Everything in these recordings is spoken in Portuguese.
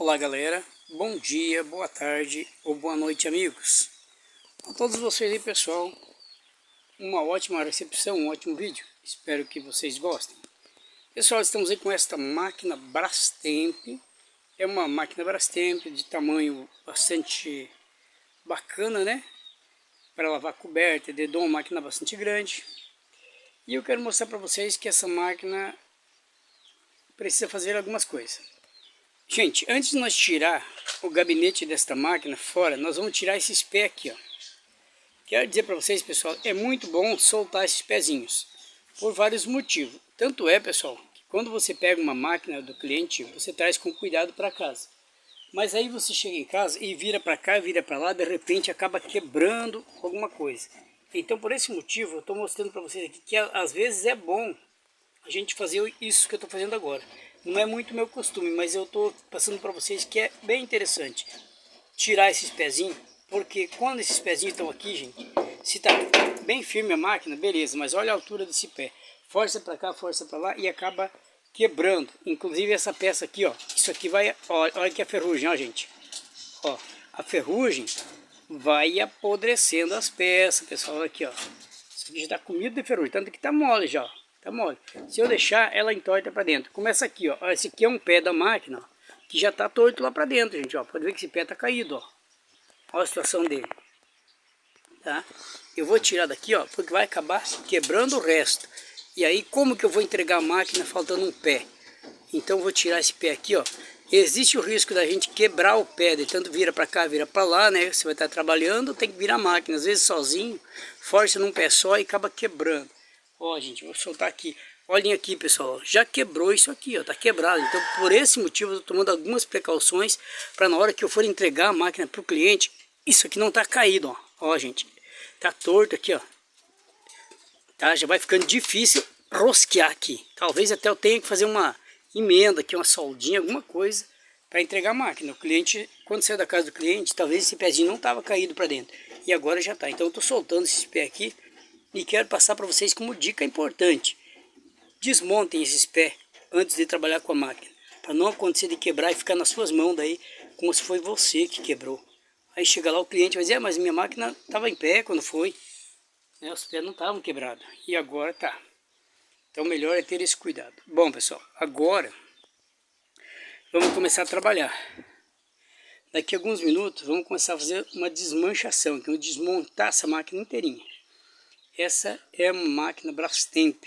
Olá galera, bom dia, boa tarde ou boa noite amigos. A todos vocês aí pessoal, uma ótima recepção, um ótimo vídeo, espero que vocês gostem. Pessoal, estamos aí com esta máquina Brastemp, é uma máquina Brastemp de tamanho bastante bacana, né? Para lavar coberta, dedão, uma máquina bastante grande. E eu quero mostrar para vocês que essa máquina precisa fazer algumas coisas. Gente, antes de nós tirar o gabinete desta máquina fora, nós vamos tirar esses pés aqui, ó. Quero dizer para vocês, pessoal, é muito bom soltar esses pezinhos, por vários motivos. Tanto é, pessoal, que quando você pega uma máquina do cliente, você traz com cuidado para casa. Mas aí você chega em casa e vira para cá, vira para lá, de repente acaba quebrando alguma coisa. Então, por esse motivo, eu estou mostrando para vocês aqui que às vezes é bom a gente fazer isso que eu estou fazendo agora. Não é muito meu costume, mas eu estou passando para vocês que é bem interessante tirar esses pezinhos, porque quando esses pezinhos estão aqui, gente, se está bem firme a máquina, beleza, mas olha a altura desse pé, força para cá, força para lá e acaba quebrando. Inclusive essa peça aqui, ó, isso aqui vai, olha aqui a ferrugem, ó gente, ó, a ferrugem vai apodrecendo as peças, pessoal, olha aqui, ó, isso aqui já está comido de ferrugem, tanto que está mole já, ó. Tá mole. Se eu deixar, ela entorta para dentro. Começa aqui, ó. Esse aqui é um pé da máquina, ó, que já tá torto lá para dentro, gente, ó. Pode ver que esse pé tá caído, ó. Olha a situação dele. Tá? Eu vou tirar daqui, ó, porque vai acabar quebrando o resto. E aí, como que eu vou entregar a máquina faltando um pé? Então, eu vou tirar esse pé aqui, ó. Existe o risco da gente quebrar o pé, de tanto vira para cá, vira para lá, né? Você vai estar trabalhando, tem que virar a máquina. Às vezes sozinho, força num pé só e acaba quebrando. Ó, gente, vou soltar aqui. Olhem aqui, pessoal, já quebrou isso aqui, ó, tá quebrado. Então, por esse motivo, eu tô tomando algumas precauções para na hora que eu for entregar a máquina pro cliente, isso aqui não tá caído, ó. Ó, gente, tá torto aqui, ó. Tá, já vai ficando difícil rosquear aqui. Talvez até eu tenha que fazer uma emenda aqui, uma soldinha, alguma coisa para entregar a máquina. O cliente, quando saiu da casa do cliente, talvez esse pezinho não tava caído para dentro. E agora já tá. Então, eu tô soltando esses pés aqui. E quero passar para vocês como dica importante. Desmontem esses pés antes de trabalhar com a máquina. Para não acontecer de quebrar e ficar nas suas mãos daí, como se foi você que quebrou. Aí chega lá o cliente e vai dizer, mas minha máquina estava em pé quando foi. Os pés não estavam quebrados. E agora tá. Então melhor é ter esse cuidado. Bom pessoal, agora vamos começar a trabalhar. Daqui a alguns minutos vamos começar a fazer uma desmanchação. Então desmontar essa máquina inteirinha. Essa é uma máquina Brastemp,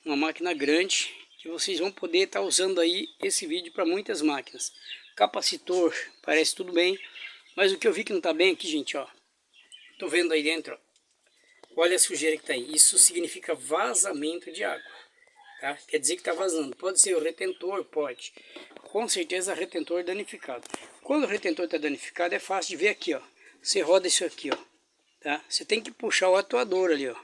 uma máquina grande que vocês vão poder estar usando aí esse vídeo para muitas máquinas. Capacitor, parece tudo bem, mas o que eu vi que não está bem aqui, gente, ó, tô vendo aí dentro, ó, olha a sujeira que está aí, isso significa vazamento de água, tá? Quer dizer que está vazando, pode ser o retentor, pode, com certeza retentor danificado. Quando o retentor está danificado é fácil de ver aqui, ó, você roda isso aqui, ó. Tá? Você tem que puxar o atuador ali, ó,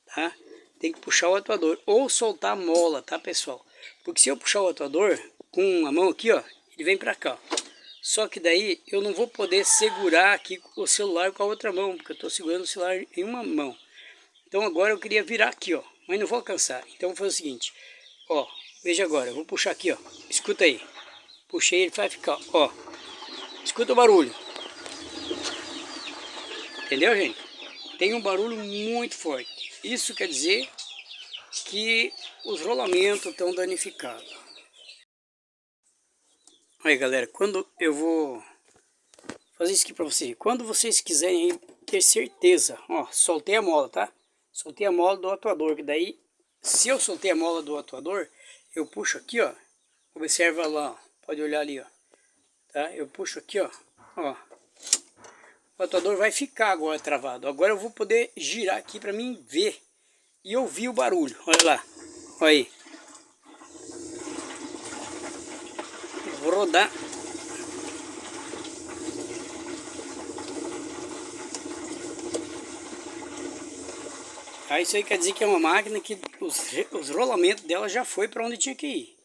tá? Tem que puxar o atuador ou soltar a mola, tá, pessoal? Porque se eu puxar o atuador com a mão aqui, ó, ele vem pra cá, ó. Só que daí eu não vou poder segurar aqui o celular com a outra mão, porque eu tô segurando o celular em uma mão. Então agora eu queria virar aqui, ó, mas não vou alcançar. Então eu vou fazer o seguinte, ó, veja agora, eu vou puxar aqui, ó, escuta aí. Puxei, ele vai ficar, ó, escuta o barulho. Entendeu, gente? Tem um barulho muito forte. Isso quer dizer que os rolamentos estão danificados. Aí, galera, quando eu vou fazer isso aqui para vocês, quando vocês quiserem ter certeza, ó, soltei a mola, tá? Soltei a mola do atuador, que daí, se eu soltei a mola do atuador, eu puxo aqui, ó, observa lá, ó, pode olhar ali, ó, tá? Eu puxo aqui, ó, o atuador vai ficar agora travado. Agora eu vou poder girar aqui para mim ver e ouvir o barulho. Olha lá, olha aí. Vou rodar. Isso aí quer dizer que é uma máquina que os rolamentos dela já foi para onde tinha que ir.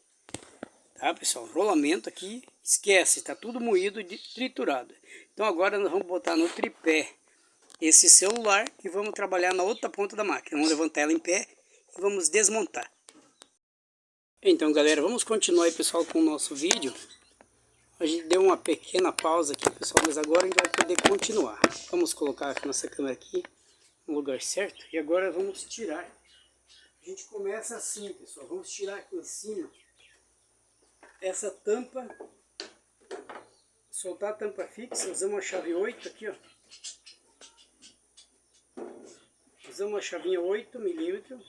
Tá, pessoal? Rolamento aqui, esquece, está tudo moído, triturado. Então agora nós vamos botar no tripé esse celular e vamos trabalhar na outra ponta da máquina. Vamos levantar ela em pé e vamos desmontar. Então galera, vamos continuar aí, pessoal, com o nosso vídeo. A gente deu uma pequena pausa aqui, pessoal, mas agora a gente vai poder continuar. Vamos colocar a nossa câmera aqui no lugar certo e agora vamos tirar. A gente começa assim, pessoal, vamos tirar aqui em cima essa tampa, soltar a tampa fixa, usamos uma chave 8 aqui, ó. Usamos uma chavinha 8 milímetros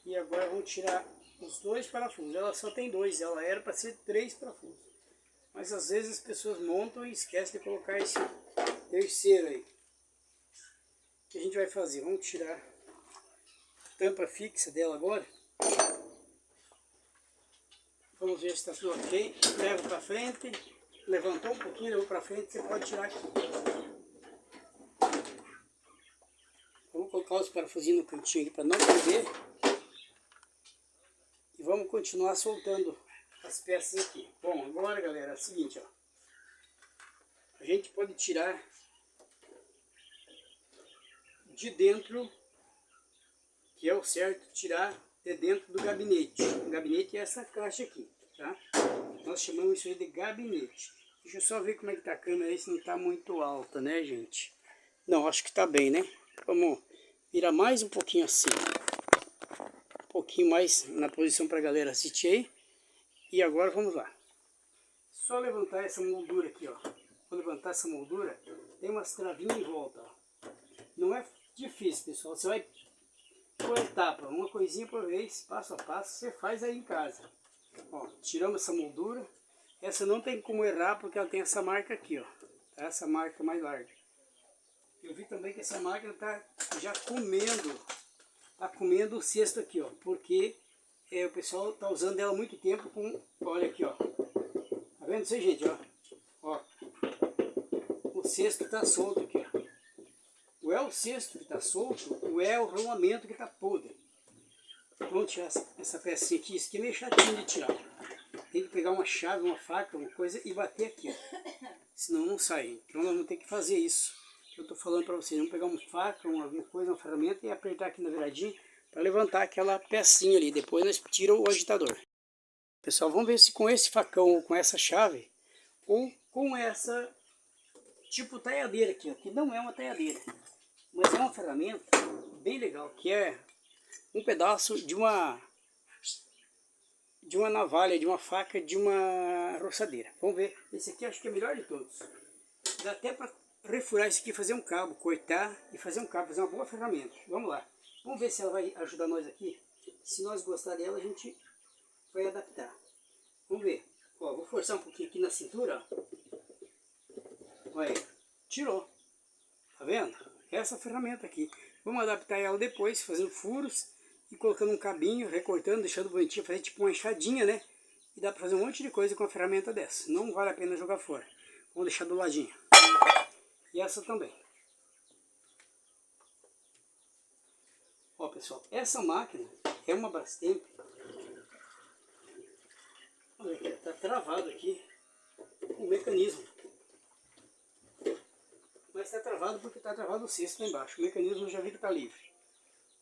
e agora vamos tirar os 2 parafusos. Ela só tem 2, ela era para ser 3 parafusos. Mas às vezes as pessoas montam e esquecem de colocar esse terceiro aí. O que a gente vai fazer? Vamos tirar a tampa fixa dela agora. Vamos ver se está tudo ok. Leva para frente. Levantou um pouquinho, levou para frente, você pode tirar aqui. Vamos colocar os parafusinhos no cantinho aqui para não perder. E vamos continuar soltando as peças aqui. Bom, agora galera, é o seguinte, ó. A gente pode tirar de dentro, que é o certo, tirar de dentro do gabinete. O gabinete é essa caixa aqui, tá? Nós chamamos isso aí de gabinete. Deixa eu só ver como é que tá a câmera aí, se não tá muito alta, né, gente? Não, acho que tá bem, né? Vamos virar mais um pouquinho assim. Um pouquinho mais na posição para a galera assistir aí. E agora vamos lá. Só levantar essa moldura aqui, ó. Vou levantar essa moldura, tem umas travinhas em volta, ó. Não é difícil, pessoal. Você vai por etapa, uma coisinha por vez, passo a passo, você faz aí em casa. Ó, tiramos essa moldura. Essa não tem como errar porque ela tem essa marca aqui, ó. Tá? Essa marca mais larga. Eu vi também que essa máquina tá já comendo. Tá comendo o cesto aqui, ó. Porque o pessoal tá usando ela há muito tempo com... Olha aqui, ó. Tá vendo isso aí, gente, ó? Ó. O cesto tá solto aqui, ó. Ou é o cesto que tá solto, ou é o rolamento que tá podre. Vamos tirar essa pecinha aqui. Isso aqui é meio chatinho de tirar. Tem que pegar uma chave, uma faca, uma coisa e bater aqui, ó. Senão não sai. Então nós vamos ter que fazer isso. Eu tô falando para vocês. Vamos pegar uma faca, alguma coisa, uma ferramenta e apertar aqui na viradinha para levantar aquela pecinha ali. Depois nós tiramos o agitador. Pessoal, vamos ver se com esse facão ou com essa chave ou com essa tipo taiadeira aqui, ó, que não é uma taiadeira, mas é uma ferramenta bem legal, que é um pedaço de uma navalha, de uma faca, de uma roçadeira. Vamos ver. Esse aqui acho que é o melhor de todos. Dá até para refurar isso aqui, fazer um cabo, cortar e fazer um cabo, fazer uma boa ferramenta. Vamos lá. Vamos ver se ela vai ajudar nós aqui. Se nós gostar dela, a gente vai adaptar. Vamos ver. Ó, vou forçar um pouquinho aqui na cintura. Ó. Olha aí. Tirou. Tá vendo? Essa ferramenta aqui. Vamos adaptar ela depois, fazendo furos e colocando um cabinho, recortando, deixando bonitinho, fazer tipo uma enxadinha, né? E dá para fazer um monte de coisa com uma ferramenta dessa. Não vale a pena jogar fora. Vamos deixar do ladinho. E essa também. Ó, pessoal, essa máquina é uma Brastemp. Olha aqui, tá travado aqui o mecanismo. Mas está travado porque está travado o cesto lá embaixo. O mecanismo eu já vi que está livre.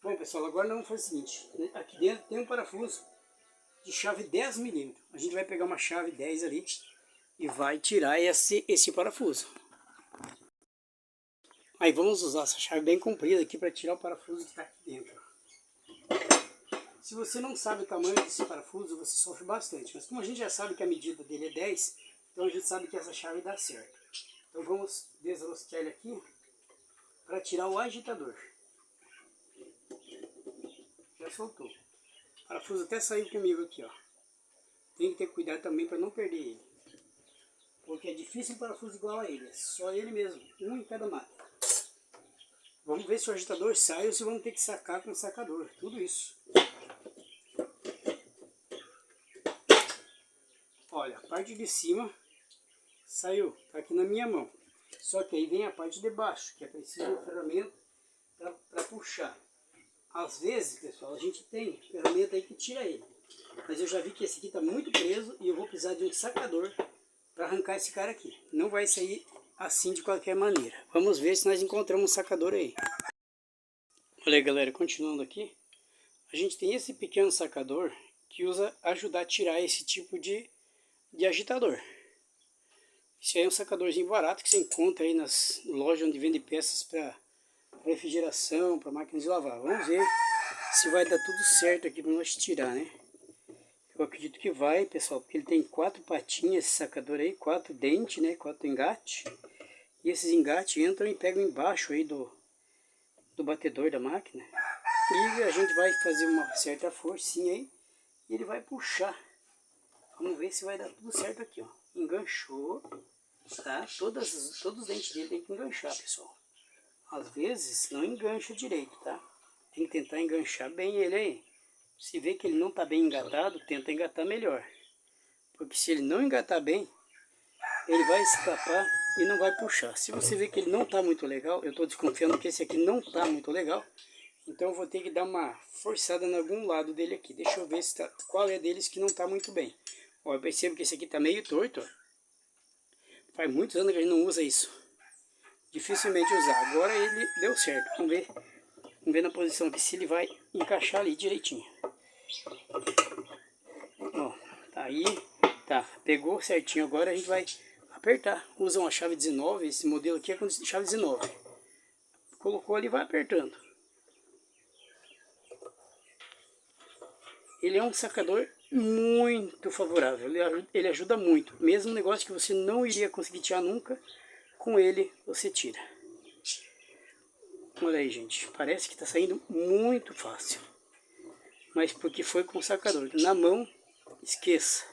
Bom, pessoal, agora nós vamos fazer o seguinte. Aqui dentro tem um parafuso de chave 10 milímetros. A gente vai pegar uma chave 10 ali e vai tirar esse parafuso. Aí vamos usar essa chave bem comprida aqui para tirar o parafuso que está aqui dentro. Se você não sabe o tamanho desse parafuso, você sofre bastante. Mas como a gente já sabe que a medida dele é 10, então a gente sabe que essa chave dá certo. Então vamos desrosquear ele aqui para tirar o agitador. Já soltou. O parafuso até saiu comigo aqui, ó. Tem que ter cuidado também para não perder ele. Porque é difícil um parafuso igual a ele. É só ele mesmo. Um em cada máquina. Vamos ver se o agitador sai ou se vamos ter que sacar com o sacador. Tudo isso. Olha, a parte de cima saiu. Está aqui na minha mão. Só que aí vem a parte de baixo, que é preciso uma ferramenta para puxar. Às vezes, pessoal, a gente tem ferramenta aí que tira ele. Mas eu já vi que esse aqui está muito preso e eu vou precisar de um sacador para arrancar esse cara aqui. Não vai sair assim de qualquer maneira. Vamos ver se nós encontramos um sacador aí. Olha aí, galera, continuando aqui. A gente tem esse pequeno sacador que usa ajudar a tirar esse tipo de de agitador. Esse aí é um sacadorzinho barato que você encontra aí nas lojas onde vende peças para refrigeração, para máquinas de lavar. Vamos ver se vai dar tudo certo aqui para nós tirar, né? Eu acredito que vai, pessoal, porque ele tem 4 patinhas, esse sacador aí, 4 dentes, né? 4 engates. E esses engates entram e pegam embaixo aí do batedor da máquina. E a gente vai fazer uma certa forcinha aí e ele vai puxar. Vamos ver se vai dar tudo certo aqui, ó. Enganchou, tá? Todos os dentes dele tem que enganchar, pessoal. Às vezes não engancha direito, tá? Tem que tentar enganchar bem ele aí. Se vê que ele não está bem engatado, tenta engatar melhor. Porque se ele não engatar bem, ele vai escapar e não vai puxar. Se você vê que ele não está muito legal, eu estou desconfiando que esse aqui não está muito legal, então eu vou ter que dar uma forçada em algum lado dele aqui. Deixa eu ver se qual é deles que não está muito bem. Ó, eu percebo que esse aqui está meio torto. Ó. Faz muitos anos que a gente não usa isso. Dificilmente usar. Agora ele deu certo. Vamos ver na posição aqui se ele vai encaixar ali direitinho. Ó, tá aí. Tá, pegou certinho. Agora a gente vai apertar. Usa uma chave 19. Esse modelo aqui é com chave 19. Colocou ali e vai apertando. Ele é um sacador muito favorável. Ele ajuda muito. Mesmo negócio que você não iria conseguir tirar nunca, com ele você tira. Olha aí, gente. Parece que está saindo muito fácil. Mas porque foi com o sacador. Na mão, esqueça.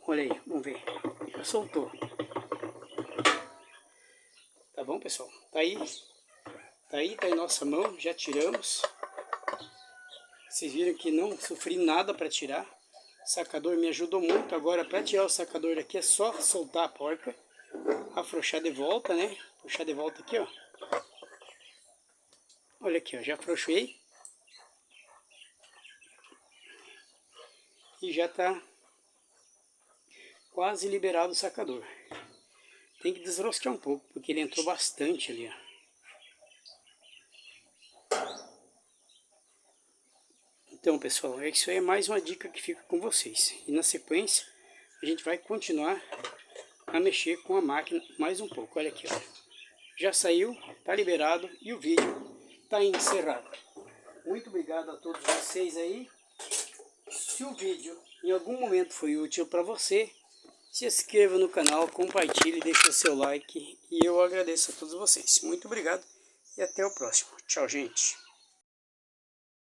Olha aí, vamos ver. Já soltou. Tá bom, pessoal? Tá aí. Tá em nossa mão. Já tiramos. Vocês viram que não sofri nada para tirar. O sacador me ajudou muito. Agora, para tirar o sacador daqui, é só soltar a porca. Afrouxar de volta, né? Puxar de volta aqui, ó. Olha aqui, ó. Já afrouxei. E já tá quase liberado o sacador. Tem que desrosquear um pouco, porque ele entrou bastante ali, ó. Então, pessoal, isso aí é mais uma dica que fica com vocês. E na sequência, a gente vai continuar a mexer com a máquina mais um pouco. Olha aqui, ó. Já saiu, tá liberado e o vídeo tá encerrado. Muito obrigado a todos vocês aí. Se o vídeo em algum momento foi útil para você, se inscreva no canal, compartilhe, deixe o seu like e eu agradeço a todos vocês. Muito obrigado e até o próximo. Tchau, gente.